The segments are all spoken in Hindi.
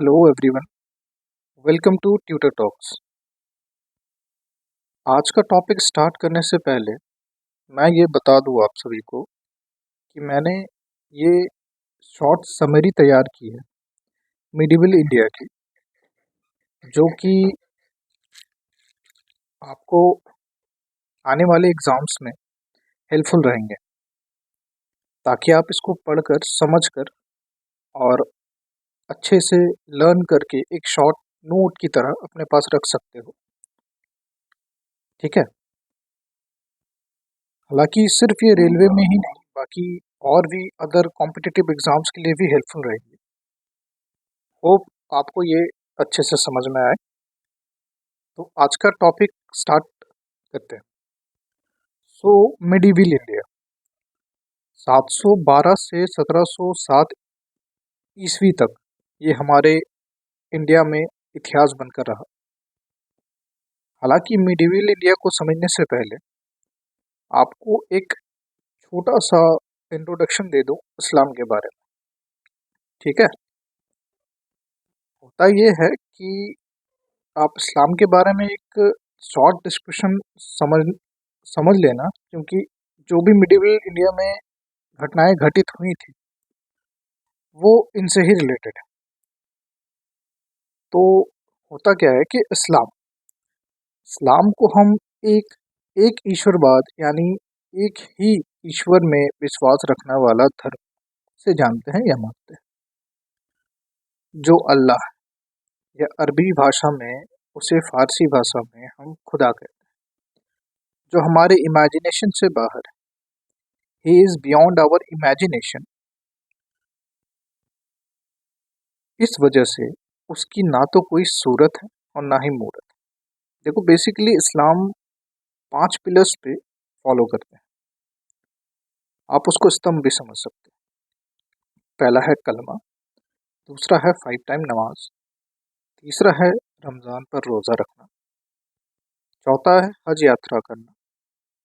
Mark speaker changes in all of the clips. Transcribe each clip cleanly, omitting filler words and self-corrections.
Speaker 1: Hello everyone, welcome to tutor talks. आज का टॉपिक स्टार्ट करने से पहले मैं ये बता दूं आप सभी को कि मैंने ये शॉर्ट समरी तैयार की है मिडिवल इंडिया की, जो कि आपको आने वाले एग्ज़ाम्स में हेल्पफुल रहेंगे, ताकि आप इसको पढ़कर समझकर और अच्छे से लर्न करके एक शॉर्ट नोट की तरह अपने पास रख सकते हो। ठीक है। हालांकि सिर्फ ये रेलवे में ही नहीं, बाकी और भी अदर कॉम्पिटिटिव एग्जाम्स के लिए भी हेल्पफुल रहेगी। होप आपको ये अच्छे से समझ में आए। तो आज का टॉपिक स्टार्ट करते हैं। सो मिडिवल इंडिया 712 से 1707 ईस्वी तक ये हमारे इंडिया में इतिहास बनकर रहा। हालांकि मिडिवल इंडिया को समझने से पहले आपको एक छोटा सा इंट्रोडक्शन दे दूं इस्लाम के बारे में। ठीक है। होता ये है कि आप इस्लाम के बारे में एक शॉर्ट डिस्क्रिप्शन समझ समझ लेना, क्योंकि जो भी मिडिवल इंडिया में घटनाएं घटित हुई थी वो इनसे ही रिलेटेड है। तो होता क्या है कि इस्लाम इस्लाम को हम एक एक ईश्वरवाद यानी एक ही ईश्वर में विश्वास रखने वाला धर्म से जानते हैं या मानते हैं। जो अल्लाह या अरबी भाषा में, उसे फारसी भाषा में हम खुदा कहते हैं, जो हमारे इमेजिनेशन से बाहर है। He is beyond our imagination. इस वजह से उसकी ना तो कोई सूरत है और ना ही मूरत। देखो, बेसिकली इस्लाम 5 पिलर्स पे फॉलो करते हैं। आप उसको स्तंभ भी समझ सकते हैं। पहला है कलमा, दूसरा है 5 टाइम नमाज, तीसरा है रमज़ान पर रोज़ा रखना, चौथा है हज यात्रा करना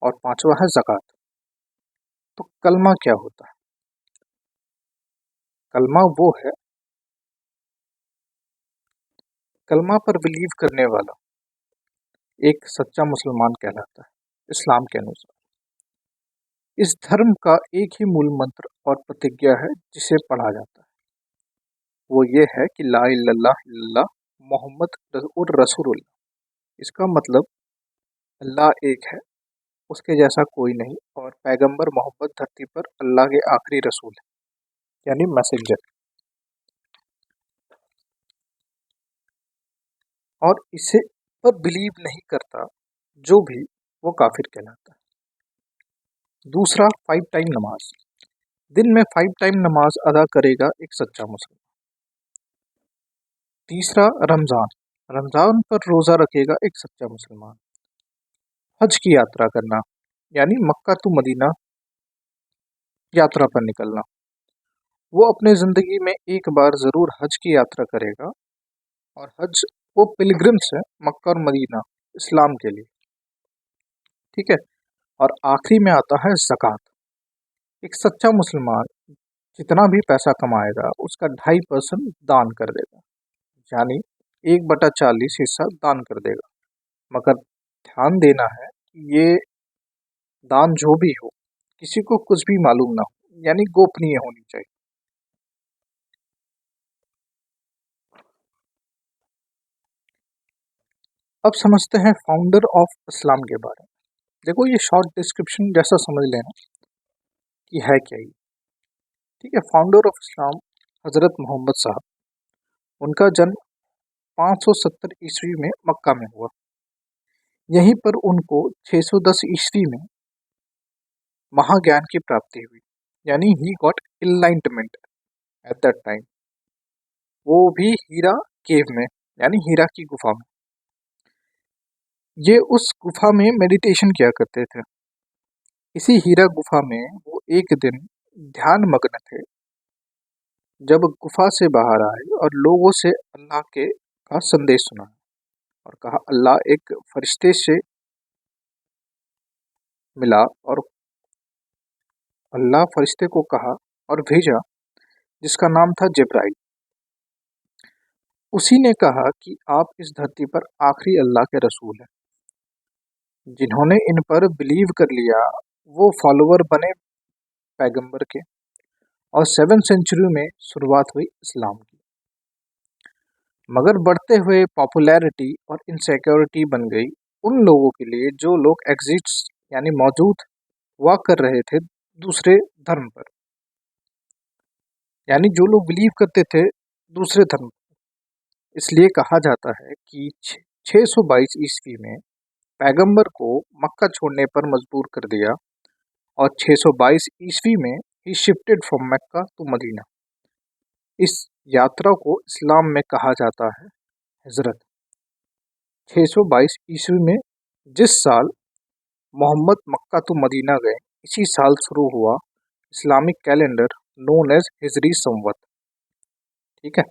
Speaker 1: और पांचवा है ज़कात। तो कलमा क्या होता है? कलमा वो है, कलमा पर बिलीव करने वाला एक सच्चा मुसलमान कहलाता है इस्लाम के अनुसार। इस धर्म का एक ही मूल मंत्र और प्रतिज्ञा है जिसे पढ़ा जाता है। वो ये है कि ला इल्लल्लाह इल्लल्लाह मोहम्मद और रसूलुल्लाह। इसका मतलब अल्लाह एक है, उसके जैसा कोई नहीं, और पैगंबर मोहम्मद धरती पर अल्लाह के आखिरी रसूल है, यानी मैसेंजर। और इसे पर बिलीव नहीं करता जो भी, वो काफिर कहलाता है। दूसरा 5 टाइम नमाज। दिन में 5 टाइम नमाज अदा करेगा एक सच्चा मुसलमान। तीसरा रमजान, रमजान पर रोजा रखेगा एक सच्चा मुसलमान। हज की यात्रा करना, यानी मक्का टू मदीना यात्रा पर निकलना। वो अपने जिंदगी में एक बार जरूर हज की यात्रा करेगा, और हज वो पिलग्रिम्स है मक्का और मदीना इस्लाम के लिए। ठीक है। और आखिरी में आता है ज़कात। एक सच्चा मुसलमान जितना भी पैसा कमाएगा उसका 2.5% दान कर देगा, यानी 1/40 हिस्सा दान कर देगा। मगर ध्यान देना है कि ये दान जो भी हो, किसी को कुछ भी मालूम ना हो, यानी गोपनीय होनी चाहिए। अब समझते हैं फाउंडर ऑफ इस्लाम के बारे में। देखो, ये शॉर्ट डिस्क्रिप्शन जैसा समझ लेना कि है क्या ये। ठीक है। फाउंडर ऑफ इस्लाम हज़रत मोहम्मद साहब। उनका जन्म 570 ईस्वी में मक्का में हुआ। यहीं पर उनको 610 ईस्वी में महाज्ञान की प्राप्ति हुई, यानी he got enlightenment at that time. वो भी हीरा केव में, यानी हीरा की गुफा में। ये उस गुफा में मेडिटेशन किया करते थे। इसी हीरा गुफा में वो एक दिन ध्यान मग्न थे, जब गुफा से बाहर आए और लोगों से अल्लाह के का संदेश सुना और कहा अल्लाह एक फरिश्ते से मिला, और अल्लाह फरिश्ते को कहा और भेजा, जिसका नाम था जिब्राइल। उसी ने कहा कि आप इस धरती पर आखिरी अल्लाह के रसूल हैं। जिन्होंने इन पर बिलीव कर लिया वो फॉलोवर बने पैगंबर के, और 7th सेंचुरी में शुरुआत हुई इस्लाम की। मगर बढ़ते हुए पॉपुलैरिटी और इनसिक्योरिटी बन गई उन लोगों के लिए जो लोग एग्जिस्ट यानी मौजूद हुआ कर रहे थे दूसरे धर्म पर, यानी जो लोग बिलीव करते थे दूसरे धर्म। इसलिए कहा जाता है कि 622 ईस्वी में पैगंबर को मक्का छोड़ने पर मजबूर कर दिया, और 622 ईस्वी में he shifted from Mecca to Medina. इस यात्रा को इस्लाम में कहा जाता है हिजरत। 622 ईस्वी में जिस साल मोहम्मद मक्का टू मदीना गए, इसी साल शुरू हुआ इस्लामिक कैलेंडर नोन एज हिजरी संवत। ठीक है।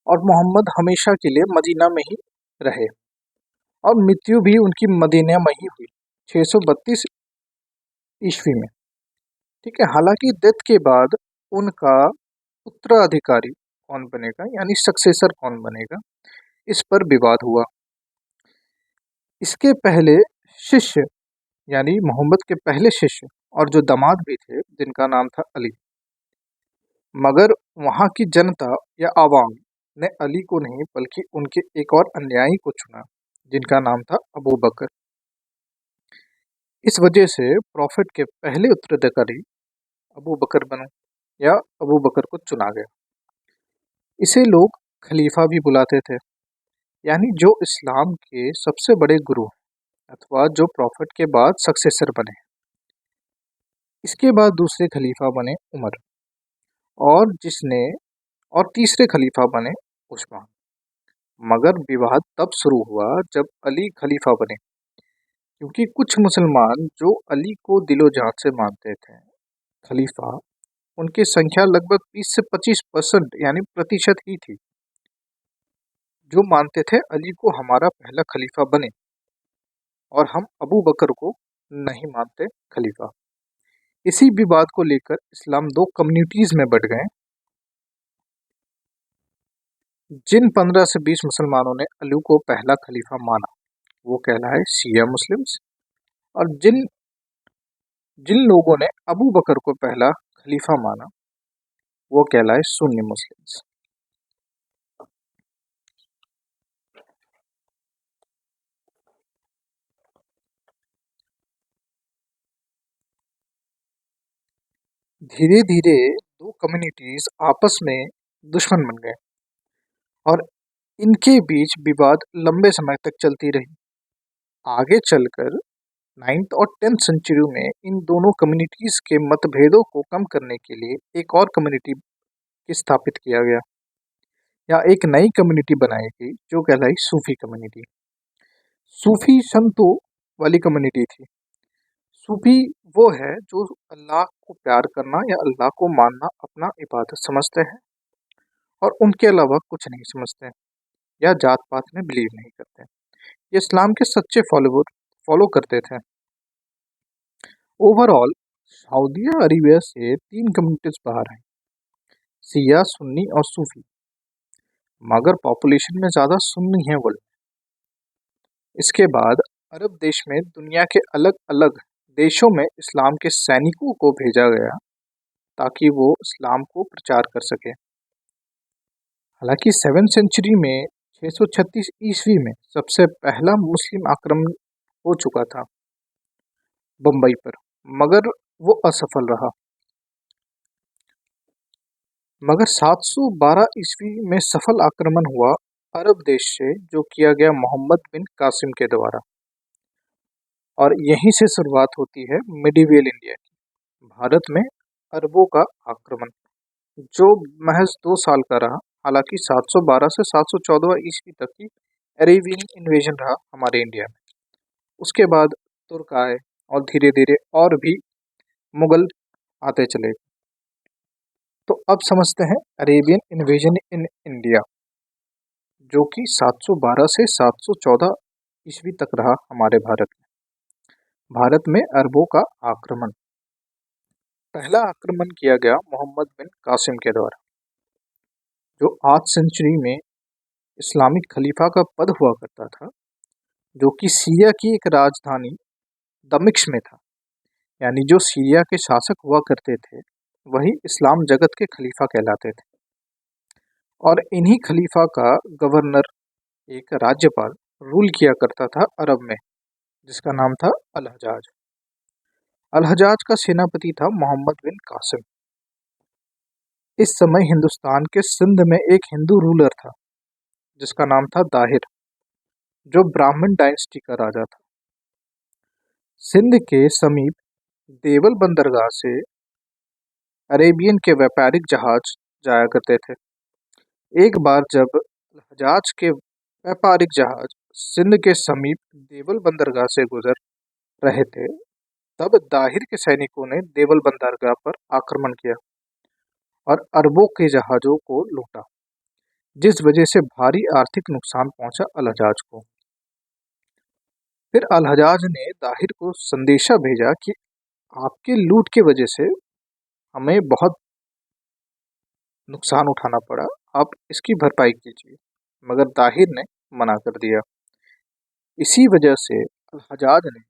Speaker 1: और मोहम्मद हमेशा के लिए मदीना में ही रहे, और मृत्यु भी उनकी मदीना में ही हुई 632 ईस्वी में। ठीक है। हालांकि डेथ के बाद उनका उत्तराधिकारी कौन बनेगा यानी सक्सेसर कौन बनेगा, इस पर विवाद हुआ। इसके पहले शिष्य यानी मोहम्मद के पहले शिष्य और जो दामाद भी थे जिनका नाम था अली, मगर वहाँ की जनता या आवाम ने अली को नहीं बल्कि उनके एक और अनुयायी को चुना जिनका नाम था अबू बकर। इस वजह से प्रॉफिट के पहले उत्तराधिकारी अबू बकर बने या अबू बकर को चुना गया। इसे लोग खलीफा भी बुलाते थे, यानी जो इस्लाम के सबसे बड़े गुरु अथवा जो प्रॉफिट के बाद सक्सेसर बने। इसके बाद दूसरे खलीफा बने उमर, और तीसरे खलीफा बने उस्मान। मगर विवाद तब शुरू हुआ जब अली खलीफा बने, क्योंकि कुछ मुसलमान जो अली को दिलो जान से मानते थे खलीफा, उनकी संख्या लगभग 20 से 25% यानी प्रतिशत ही थी, जो मानते थे अली को हमारा पहला खलीफा बने, और हम अबू बकर को नहीं मानते खलीफा। इसी विवाद को लेकर इस्लाम दो कम्युनिटीज में बट गए। जिन 15 से 20 मुसलमानों ने अली को पहला खलीफा माना वो कहलाए शिया मुस्लिम्स, और जिन जिन लोगों ने अबू बकर को पहला खलीफा माना वो कहलाए सुन्नी मुस्लिम्स। धीरे धीरे दो कम्युनिटीज आपस में दुश्मन बन गए, और इनके बीच विवाद लंबे समय तक चलती रही। आगे चलकर 9th और 10th सेंचुरी में इन दोनों कम्युनिटीज के मतभेदों को कम करने के लिए एक और कम्युनिटी की स्थापित किया गया, या एक नई कम्युनिटी बनाई गई जो कहलाई सूफी कम्युनिटी। सूफी संतों वाली कम्युनिटी थी। सूफी वो है जो अल्लाह को प्यार करना या अल्लाह को मानना अपना इबादत समझते हैं, और उनके अलावा कुछ नहीं समझते हैं, या जात पात में बिलीव नहीं करते। ये इस्लाम के सच्चे फॉलोवर फॉलो करते थे। ओवरऑल सऊदी अरेबिया से 3 कम्युनिटीज बाहर हैं, शिया, सुन्नी और सूफी। मगर पॉपुलेशन में ज़्यादा सुन्नी है वर्ल्ड। इसके बाद अरब देश में दुनिया के अलग अलग देशों में इस्लाम के सैनिकों को भेजा गया ताकि वो इस्लाम को प्रचार कर सके। हालांकि 7th सेंचुरी में 636 ईस्वी में सबसे पहला मुस्लिम आक्रमण हो चुका था बम्बई पर, मगर वो असफल रहा। मगर 712 ईस्वी में सफल आक्रमण हुआ अरब देश से, जो किया गया मोहम्मद बिन कासिम के द्वारा, और यहीं से शुरुआत होती है मिडिवियल इंडिया की। भारत में अरबों का आक्रमण जो महज 2 साल का रहा। हालांकि 712 से 714 ईस्वी तक की अरेबियन इन्वेजन रहा हमारे इंडिया में। उसके बाद तुर्क आए, और धीरे धीरे और भी मुगल आते चले। तो अब समझते हैं अरेबियन इन्वेजन इन इंडिया, जो कि 712 से 714 ईस्वी तक रहा हमारे भारत में। भारत में अरबों का आक्रमण। पहला आक्रमण किया गया मोहम्मद बिन कासिम के द्वारा, जो 8 सेंचुरी में इस्लामिक खलीफा का पद हुआ करता था, जो कि सीरिया की एक राजधानी दमिश्क में था। यानी जो सीरिया के शासक हुआ करते थे वही इस्लाम जगत के खलीफा कहलाते थे। और इन्हीं खलीफा का गवर्नर, एक राज्यपाल, रूल किया करता था अरब में, जिसका नाम था अल हजाज। अल हजाज का सेनापति था मोहम्मद बिन कासिम। इस समय हिंदुस्तान के सिंध में एक हिंदू रूलर था जिसका नाम था दाहिर, जो ब्राह्मण डायनेस्टी का राजा था। सिंध के समीप देवल बंदरगाह से अरेबियन के व्यापारिक जहाज जाया करते थे। एक बार जब अल हजाज के व्यापारिक जहाज सिंध के समीप देवल बंदरगाह से गुजर रहे थे, तब दाहिर के सैनिकों ने देवल बंदरगाह पर आक्रमण किया और अरबों के जहाजों को लूटा, जिस वजह से भारी आर्थिक नुकसान पहुंचा अल हजाज को। फिर अल हजाज ने दाहिर को संदेशा भेजा कि आपके लूट की वजह से हमें बहुत नुकसान उठाना पड़ा, आप इसकी भरपाई कीजिए। मगर दाहिर ने मना कर दिया। इसी वजह से अल हजाज ने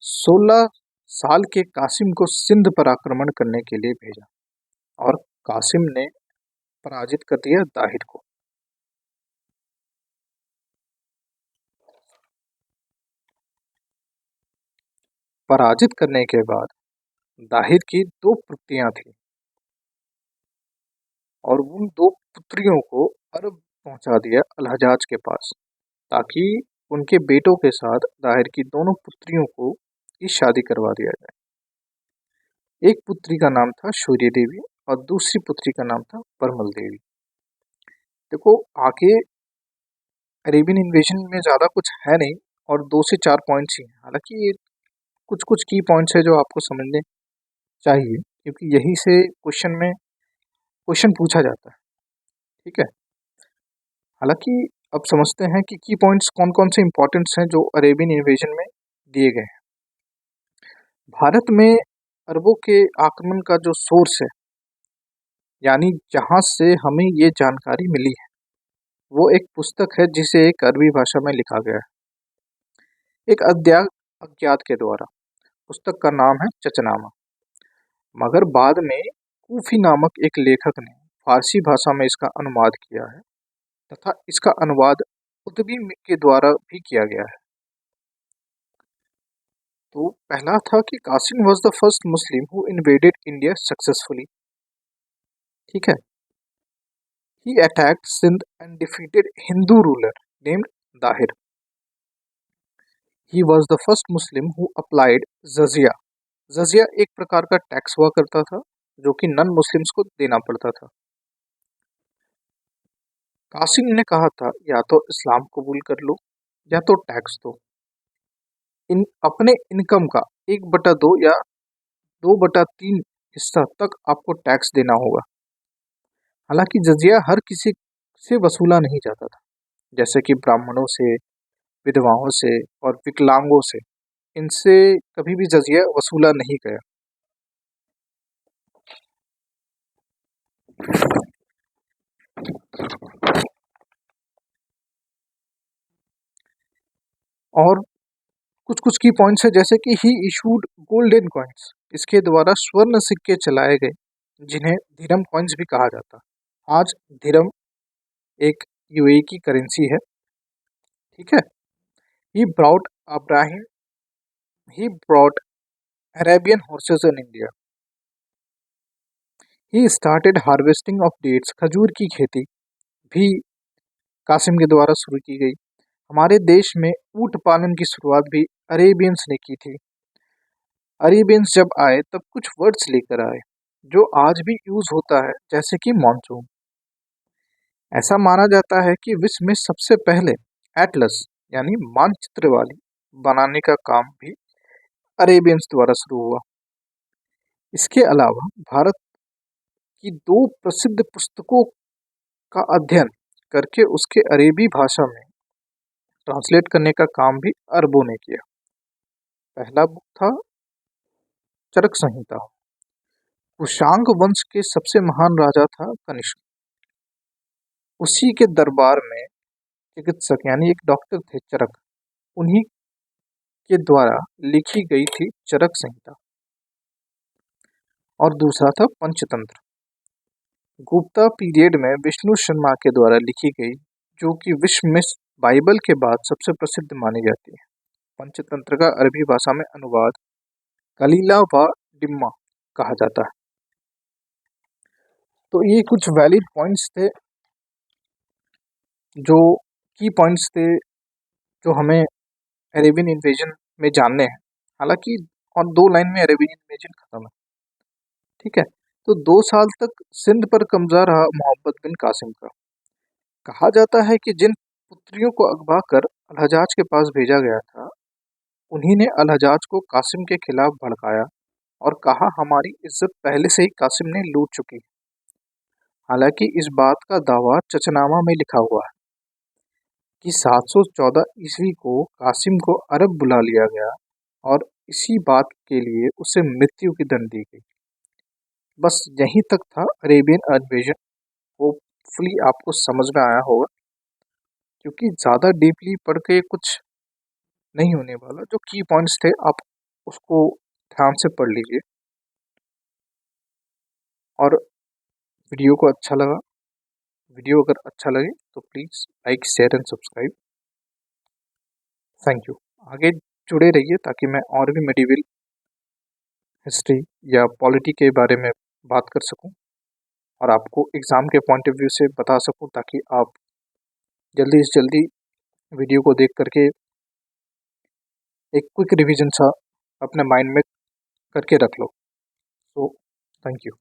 Speaker 1: 16 साल के कासिम को सिंध पर आक्रमण करने के लिए भेजा और कासिम ने पराजित कर दिया दाहिर को। पराजित करने के बाद दाहिर की 2 पुत्रियां थीं और उन 2 पुत्रियों को अरब पहुंचा दिया अल हजाज के पास, ताकि उनके बेटों के साथ दाहिर की दोनों पुत्रियों को की शादी करवा दिया जाए। एक पुत्री का नाम था शौर्य देवी और दूसरी पुत्री का नाम था परमल देवी। देखो, आगे अरेबियन इन्वेजन में ज़्यादा कुछ है नहीं और 2 से 4 पॉइंट्स ही हैं। हालांकि ये कुछ कुछ की पॉइंट्स है जो आपको समझने चाहिए, क्योंकि यही से क्वेश्चन पूछा जाता है। ठीक है। हालांकि अब समझते हैं कि की पॉइंट्स कौन कौन से इंपॉर्टेंट्स हैं जो अरेबियन इन्वेजन में दिए गए हैं। भारत में अरबों के आक्रमण का जो सोर्स है, यानी जहाँ से हमें ये जानकारी मिली है, वो एक पुस्तक है जिसे एक अरबी भाषा में लिखा गया है, एक अज्ञात के द्वारा। पुस्तक का नाम है चचनामा। मगर बाद में कूफी नामक एक लेखक ने फारसी भाषा में इसका अनुवाद किया है तथा इसका अनुवाद उतबी के द्वारा भी किया गया है। तो पहला था कि Qasim was the first Muslim who invaded India successfully. ठीक है। He attacked Sindh and defeated Hindu ruler named Dahir. He was the first Muslim who applied jizya. Jizya एक प्रकार का टैक्स हुआ करता था जो कि नॉन मुस्लिम्स को देना पड़ता था। कासिम ने कहा था, या तो इस्लाम कबूल कर लो या तो टैक्स दो। अपने इनकम का 1/2 या 2/3 हिस्सा तक आपको टैक्स देना होगा। हालांकि जजिया हर किसी से वसूला नहीं जाता था, जैसे कि ब्राह्मणों से, विधवाओं से और विकलांगों से। इनसे कभी भी जजिया वसूला नहीं गया। और कुछ कुछ की पॉइंट्स है, जैसे कि ही इशूड गोल्डन कॉइन्स। इसके द्वारा स्वर्ण सिक्के चलाए गए, जिन्हें धीरम कॉइन्स भी कहा जाता। आज धीरम एक यूएई की करेंसी है। ठीक है। He brought Abraham he brought Arabian horses in India. He started harvesting of dates. खजूर की खेती भी कासिम के द्वारा शुरू की गई। हमारे देश में ऊंट पालन की शुरुआत भी अरेबियंस ने की थी। अरेबियंस जब आए तब कुछ वर्ड्स लेकर आए जो आज भी यूज होता है, जैसे कि मॉनसून। ऐसा माना जाता है कि विश्व में सबसे पहले एटलस यानी मानचित्र वाली बनाने का काम भी अरेबियंस द्वारा शुरू हुआ। इसके अलावा भारत की 2 प्रसिद्ध पुस्तकों का अध्ययन करके उसके अरेबी भाषा में ट्रांसलेट करने का काम भी अरबों ने किया। पहला बुक था चरक संहिता। कुशांग वंश के सबसे महान राजा था कनिष्क। उसी के दरबार में चिकित्सक यानी एक डॉक्टर थे चरक, उन्हीं के द्वारा लिखी गई थी चरक संहिता। और दूसरा था पंचतंत्र, गुप्ता पीरियड में विष्णु शर्मा के द्वारा लिखी गई, जो कि विश्व में बाइबल के बाद सबसे प्रसिद्ध मानी जाती है। पंचतंत्र का अरबी भाषा में अनुवाद कलीला व डिम्मा कहा जाता है। तो ये कुछ वैलिड पॉइंट्स थे, जो की पॉइंट्स थे, जो हमें अरेबियन इन्वेजन में जानने हैं। हालांकि और 2 लाइन में अरेबियन इन्वेजन खत्म है। ठीक है, तो 2 साल तक सिंध पर कब्जा रहा मोहम्मद बिन कासिम का। कहा जाता है कि जिन पुत्रियों को अगवा कर अलहजाज के पास भेजा गया था, उन्हीं ने अलहजाज को कासिम के खिलाफ भड़काया और कहा हमारी इज्जत पहले से ही कासिम ने लूट चुकी। हालांकि इस बात का दावा चचनामा में लिखा हुआ है कि 714 ईस्वी को कासिम को अरब बुला लिया गया और इसी बात के लिए उसे मृत्यु की दंड दी गई। बस यहीं तक था अरेबियन इन्वेजन। होपफुली आपको समझ में आया होगा, क्योंकि ज़्यादा डीपली पढ़ के कुछ नहीं होने वाला। जो की पॉइंट्स थे आप उसको ध्यान से पढ़ लीजिए। और वीडियो को अच्छा लगा, वीडियो अगर अच्छा लगे तो please like share and subscribe. Thank you. आगे जुड़े रहिए ताकि मैं और भी मेडिवल हिस्ट्री या पॉलिटी के बारे में बात कर सकूं और आपको एग्ज़ाम के पॉइंट ऑफ व्यू से बता सकूं, ताकि आप जल्दी से जल्दी वीडियो को देख करके एक क्विक रिवीजन सा अपने माइंड में करके रख लो। So thank you.